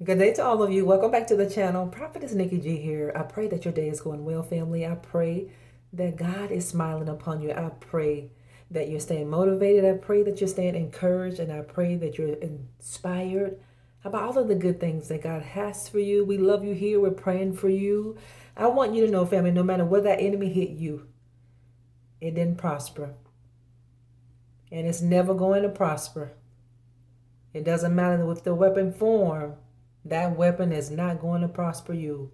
Good day to all of you. Welcome back to the channel. Prophetess Nikki G here. I pray that your day is going well, family. I pray that God is smiling upon you. I pray that you're staying motivated. I pray that you're staying encouraged, and I pray that you're inspired about all of the good things that God has for you. We love you here. We're praying for you. I want you to know, family, no matter where that enemy hit you, it didn't prosper. And it's never going to prosper. It doesn't matter if the weapon form. That weapon is not going to prosper you.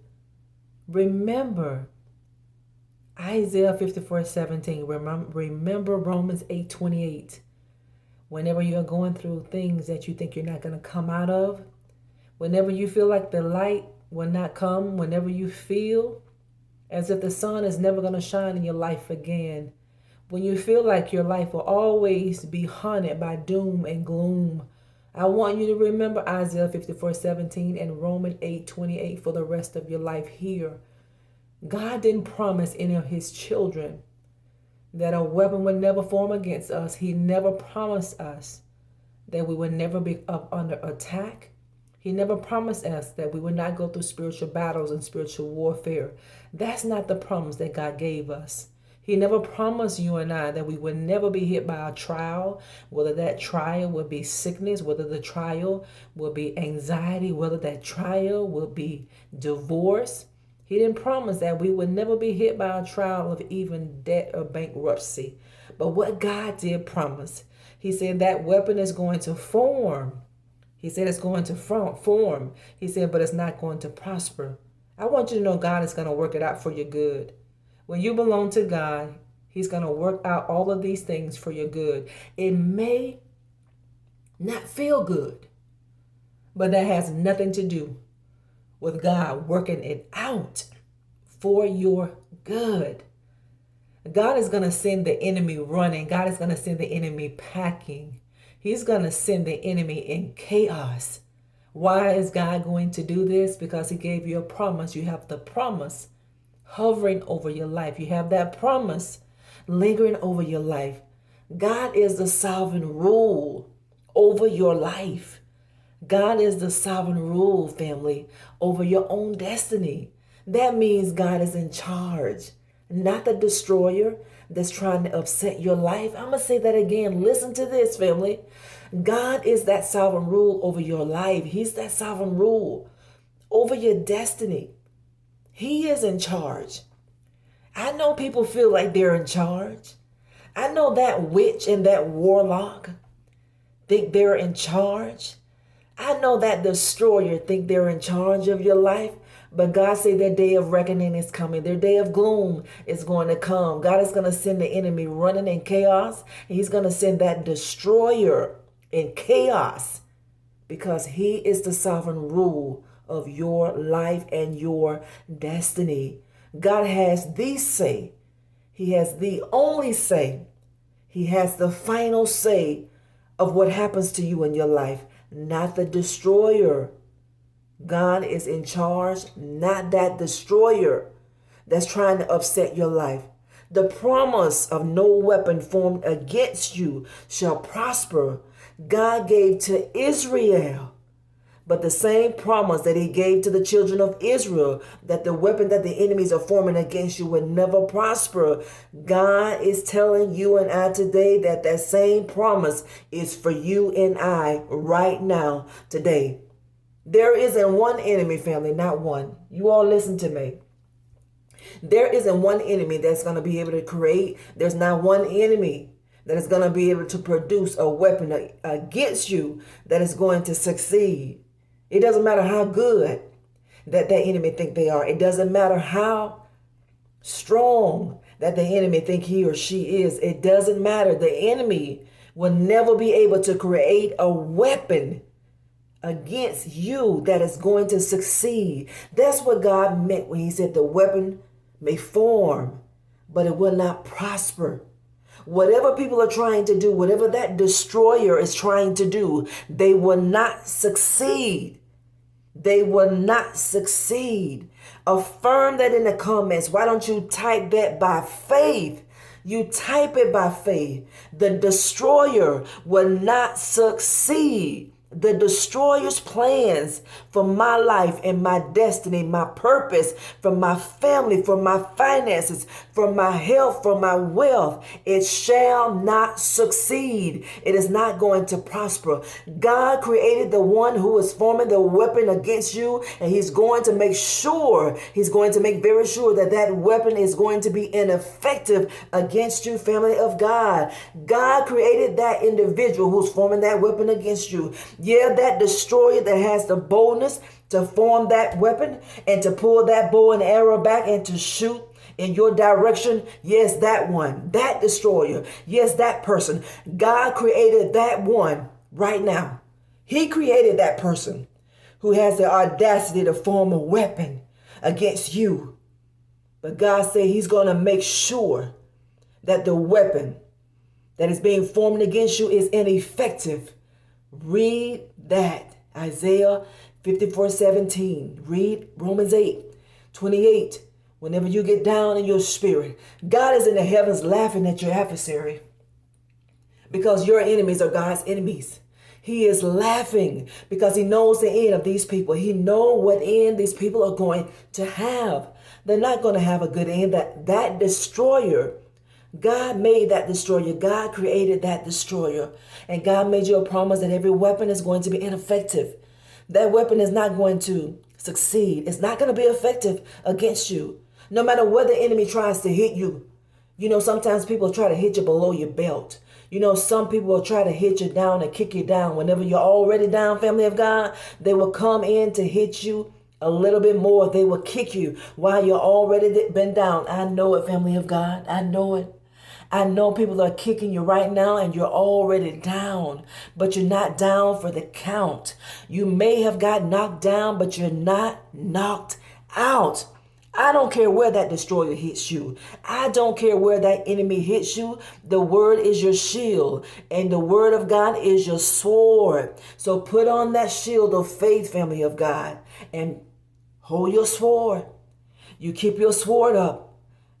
Remember Isaiah 54:17. Remember Romans 8:28. Whenever you're going through things that you think you're not going to come out of, whenever you feel like the light will not come, whenever you feel as if the sun is never going to shine in your life again, when you feel like your life will always be haunted by doom and gloom, I want you to remember Isaiah 54:17 and Romans 8:28 for the rest of your life here. God didn't promise any of his children that a weapon would never form against us. He never promised us that we would never be up under attack. He never promised us that we would not go through spiritual battles and spiritual warfare. That's not the promise that God gave us. He never promised you and I that we would never be hit by a trial, whether that trial will be sickness, whether the trial will be anxiety, whether that trial will be divorce. He didn't promise that we would never be hit by a trial of even debt or bankruptcy. But what God did promise, he said that weapon is going to form. He said it's going to form. He said, but it's not going to prosper. I want you to know God is going to work it out for your good. When you belong to God, he's going to work out all of these things for your good. It may not feel good, but that has nothing to do with God working it out for your good. God is going to send the enemy running. God is going to send the enemy packing. He's going to send the enemy in chaos. Why is God going to do this? Because he gave you a promise. You have the promise hovering over your life. You have that promise lingering over your life. God is the sovereign rule over your life. God is the sovereign rule, family, over your own destiny. That means God is in charge, not the destroyer that's trying to upset your life. I'm going to say that again. Listen to this, family. God is that sovereign rule over your life. He's that sovereign rule over your destiny. He is in charge. I know people feel like they're in charge. I know that witch and that warlock think they're in charge. I know that destroyer think they're in charge of your life. But God said their day of reckoning is coming. Their day of gloom is going to come. God is going to send the enemy running in chaos. And he's going to send that destroyer in chaos because he is the sovereign rule of your life and your destiny. God has the say. He has the only say. He has the final say of what happens to you in your life, not the destroyer. God is in charge, not that destroyer that's trying to upset your life. The promise of no weapon formed against you shall prosper, God gave to Israel. But the same promise that he gave to the children of Israel, that the weapon that the enemies are forming against you would never prosper, God is telling you and I today that that same promise is for you and I right now, today. There isn't one enemy, family, not one. You all listen to me. There isn't one enemy that's going to be able to create. There's not one enemy that is going to be able to produce a weapon against you that is going to succeed. It doesn't matter how good that enemy think they are. It doesn't matter how strong that the enemy think he or she is. It doesn't matter. The enemy will never be able to create a weapon against you that is going to succeed. That's what God meant when he said the weapon may form, but it will not prosper. Whatever people are trying to do, whatever that destroyer is trying to do, they will not succeed. They will not succeed. Affirm that in the comments. Why don't you type that by faith? You type it by faith. The destroyer will not succeed. the destroyer's plans for my life and my destiny, my purpose, for my family, for my finances, for my health, for my wealth, it shall not succeed. It is not going to prosper. God created the one who is forming the weapon against you, and he's going to make sure, he's going to make very sure that that weapon is going to be ineffective against you, family of God. God created that individual who's forming that weapon against you. Yeah, that destroyer that has the boldness to form that weapon and to pull that bow and arrow back and to shoot in your direction. Yes, that one, that destroyer. Yes, that person. God created that one right now. He created that person who has the audacity to form a weapon against you. But God said he's going to make sure that the weapon that is being formed against you is ineffective. Read that. Isaiah 54:17. Read Romans 8:28. Whenever you get down in your spirit, God is in the heavens laughing at your adversary because your enemies are God's enemies. He is laughing because he knows the end of these people. He knows what end these people are going to have. They're not going to have a good end. That destroyer, God made that destroyer. God created that destroyer. And God made you a promise that every weapon is going to be ineffective. That weapon is not going to succeed. It's not going to be effective against you. No matter where the enemy tries to hit you. You know, sometimes people try to hit you below your belt. You know, some people will try to hit you down and kick you down. Whenever you're already down, family of God, they will come in to hit you a little bit more. They will kick you while you're already been down. I know it, family of God. I know it. I know people are kicking you right now and you're already down, but you're not down for the count. You may have got knocked down, but you're not knocked out. I don't care where that destroyer hits you. I don't care where that enemy hits you. The word is your shield and the word of God is your sword. So put on that shield of faith, family of God, and hold your sword. You keep your sword up.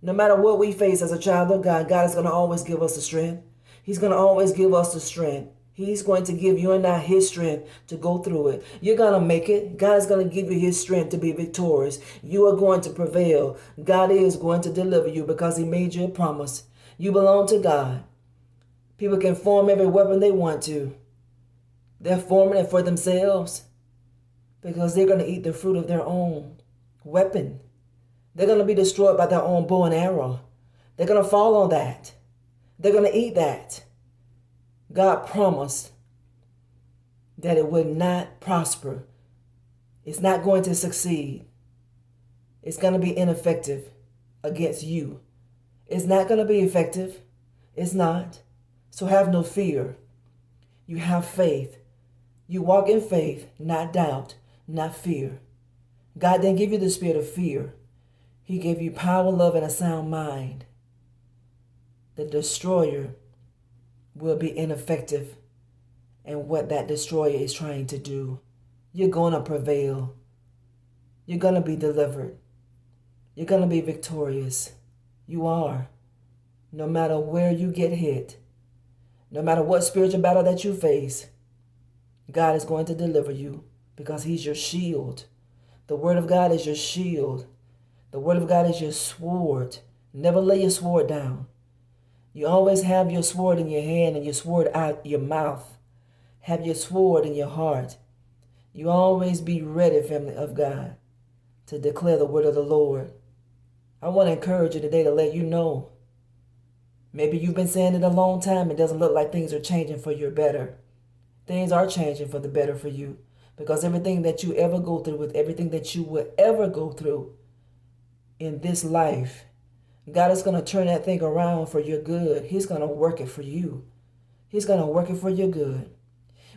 No matter what we face as a child of God, God is going to always give us the strength. He's going to always give us the strength. He's going to give you and I his strength to go through it. You're going to make it. God is going to give you his strength to be victorious. You are going to prevail. God is going to deliver you because he made you a promise. You belong to God. People can form every weapon they want to. They're forming it for themselves because they're going to eat the fruit of their own weapon. They're going to be destroyed by their own bow and arrow. They're going to fall on that. They're going to eat that. God promised that it would not prosper. It's not going to succeed. It's going to be ineffective against you. It's not going to be effective. It's not. So have no fear. You have faith. You walk in faith, not doubt, not fear. God didn't give you the spirit of fear. He gave you power, love, and a sound mind. The destroyer will be ineffective in what that destroyer is trying to do. You're going to prevail. You're going to be delivered. You're going to be victorious. You are. No matter where you get hit, no matter what spiritual battle that you face, God is going to deliver you because he's your shield. The word of God is your shield. The word of God is your sword. Never lay your sword down. You always have your sword in your hand and your sword out your mouth. Have your sword in your heart. You always be ready, family of God, to declare the word of the Lord. I want to encourage you today to let you know. Maybe you've been saying it a long time. It doesn't look like things are changing for your better. Things are changing for the better for you because everything that you ever go through with everything that you will ever go through in this life, God is going to turn that thing around for your good. He's going to work it for you. He's going to work it for your good.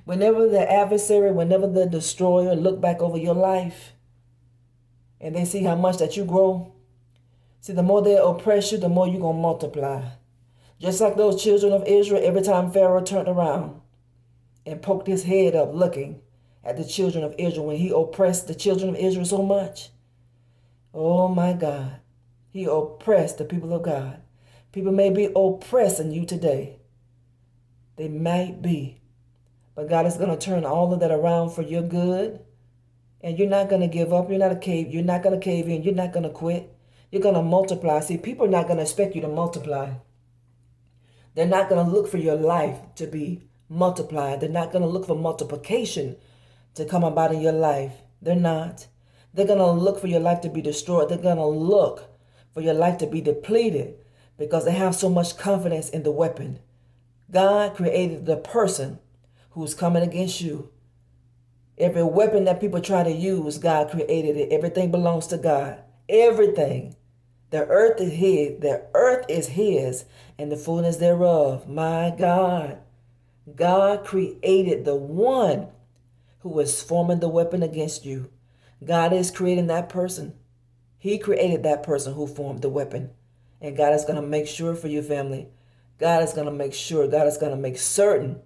Whenever the adversary, whenever the destroyer look back over your life and they see how much that you grow, see, the more they oppress you, the more you're going to multiply. Just like those children of Israel, every time Pharaoh turned around and poked his head up looking at the children of Israel when he oppressed the children of Israel so much. Oh my God. He oppressed the people of God. People may be oppressing you today. They might be. But God is going to turn all of that around for your good. And you're not going to give up. You're not going to cave in. You're not going to quit. You're going to multiply. See, people are not going to expect you to multiply. They're not going to look for your life to be multiplied. They're not going to look for multiplication to come about in your life. They're not. They're going to look for your life to be destroyed. They're going to look for your life to be depleted because they have so much confidence in the weapon. God created the person who's coming against you. Every weapon that people try to use, God created it. Everything belongs to God. Everything. The earth is his. The earth is his, and the fullness thereof. My God. God created the one who is forming the weapon against you. God is creating that person. He created that person who formed the weapon. And God is going to make sure for you, family. God is going to make sure. God is going to make certain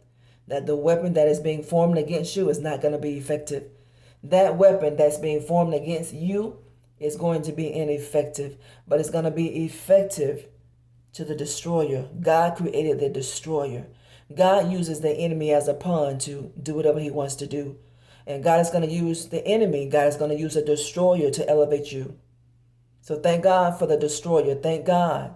that the weapon that is being formed against you is not going to be effective. That weapon that's being formed against you is going to be ineffective, but it's going to be effective to the destroyer. God created the destroyer. God uses the enemy as a pawn to do whatever he wants to do. And God is going to use the enemy. God is going to use a destroyer to elevate you. So thank God for the destroyer. Thank God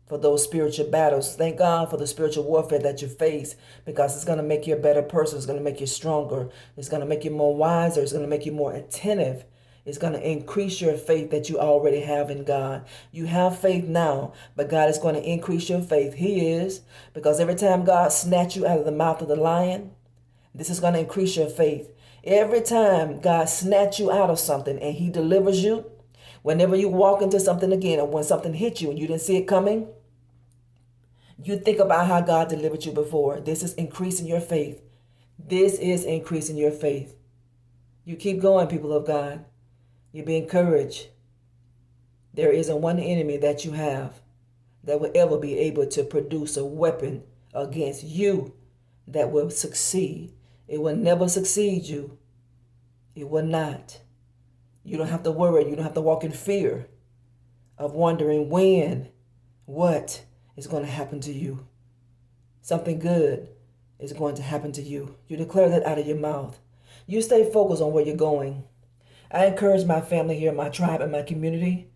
for those spiritual battles. Thank God for the spiritual warfare that you face, because it's going to make you a better person. It's going to make you stronger. It's going to make you more wiser. It's going to make you more attentive. It's going to increase your faith that you already have in God. You have faith now, but God is going to increase your faith. He is, because every time God snatch you out of the mouth of the lion, this is going to increase your faith. Every time God snatch you out of something and he delivers you, whenever you walk into something again, or when something hits you and you didn't see it coming, you think about how God delivered you before. This is increasing your faith. This is increasing your faith. You keep going, people of God. You be encouraged. There isn't one enemy that you have that will ever be able to produce a weapon against you that will succeed. It will never succeed you. It will not. You don't have to worry. You don't have to walk in fear of wondering when, what is going to happen to you. Something good is going to happen to you. You declare that out of your mouth. You stay focused on where you're going. I encourage my family here, my tribe, and my community,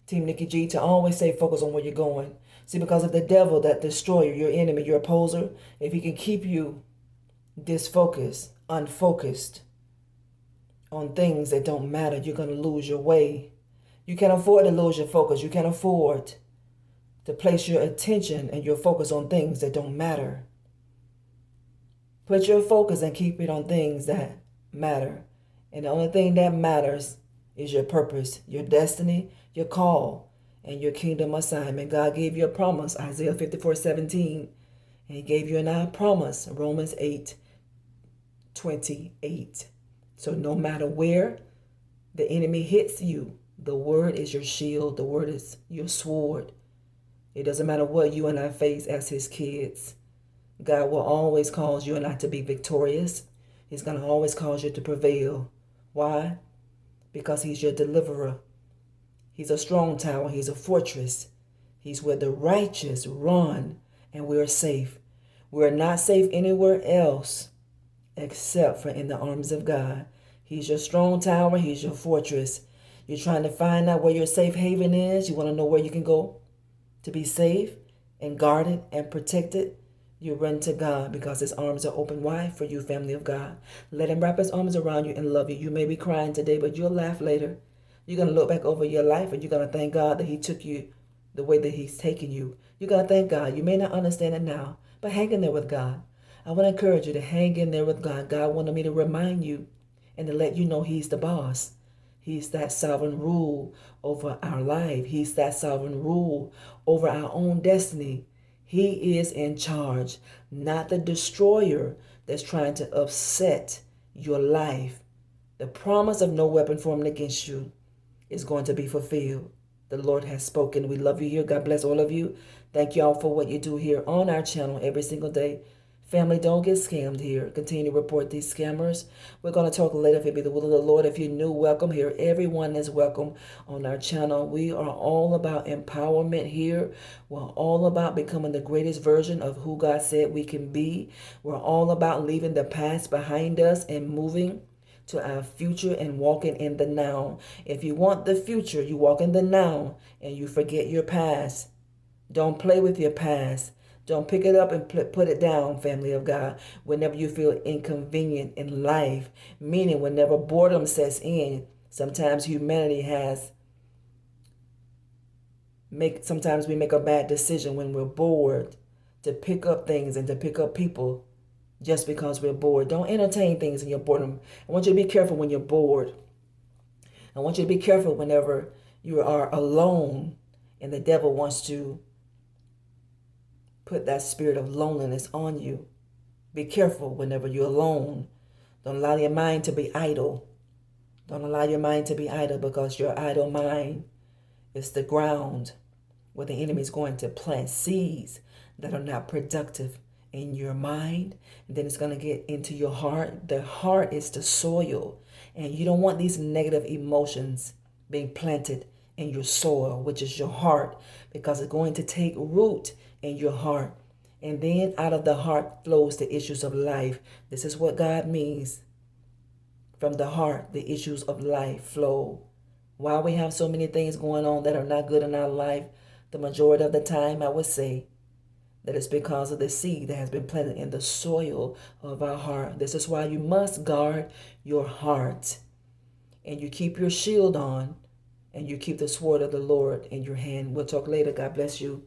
Team Nikki G, to always stay focused on where you're going. See, because of the devil, that destroyer, your enemy, your opposer, if he can keep you disfocused, unfocused on things that don't matter, you're going to lose your way. You can't afford to lose your focus. You can't afford to place your attention and your focus on things that don't matter. Put your focus and keep it on things that matter. And the only thing that matters is your purpose, your destiny, your call, and your kingdom assignment. God gave you a promise, Isaiah 54:17. And he gave you another promise, Romans 8:28. So no matter where the enemy hits you, the word is your shield. The word is your sword. It doesn't matter what you and I face as his kids. God will always cause you and I to be victorious. He's going to always cause you to prevail. Why? Because he's your deliverer. He's a strong tower. He's a fortress. He's where the righteous run and we're safe. We're not safe anywhere else except for in the arms of God. He's your strong tower. He's your fortress. You're trying to find out where your safe haven is. You want to know where you can go to be safe and guarded and protected. You run to God because his arms are open wide for you, family of God. Let him wrap his arms around you and love you. You may be crying today, but you'll laugh later. You're going to look back over your life and you're going to thank God that he took you the way that he's taken you. You're going to thank God. You may not understand it now, but hang in there with God. I want to encourage you to hang in there with God. God wanted me to remind you and to let you know he's the boss. He's that sovereign rule over our life. He's that sovereign rule over our own destiny. He is in charge, not the destroyer that's trying to upset your life. The promise of no weapon formed against you is going to be fulfilled. The Lord has spoken. We love you here. God bless all of you. Thank you all for what you do here on our channel every single day. Family, don't get scammed here. Continue to report these scammers. We're going to talk later if it be the will of the Lord. If you're new, welcome here. Everyone is welcome on our channel. We are all about empowerment here. We're all about becoming the greatest version of who God said we can be. We're all about leaving the past behind us and moving to our future and walking in the now. If you want the future, you walk in the now and you forget your past. Don't play with your past. Don't pick it up and put it down, family of God, whenever you feel inconvenient in life. Meaning, whenever boredom sets in, sometimes humanity sometimes we make a bad decision when we're bored to pick up things and to pick up people just because we're bored. Don't entertain things in your boredom. I want you to be careful when you're bored. I want you to be careful whenever you are alone and the devil wants to put that spirit of loneliness on you. Be careful whenever you're alone. Don't allow your mind to be idle. Don't allow your mind to be idle, because your idle mind is the ground where the enemy is going to plant seeds that are not productive in your mind. And then it's going to get into your heart. The heart is the soil. And you don't want these negative emotions being planted in your soil, which is your heart, because it's going to take root in your heart. And then out of the heart flows the issues of life. This is what God means. From the heart, the issues of life flow. While we have so many things going on that are not good in our life, the majority of the time, I would say that it's because of the seed that has been planted in the soil of our heart. This is why you must guard your heart. And you keep your shield on. And you keep the sword of the Lord in your hand. We'll talk later. God bless you.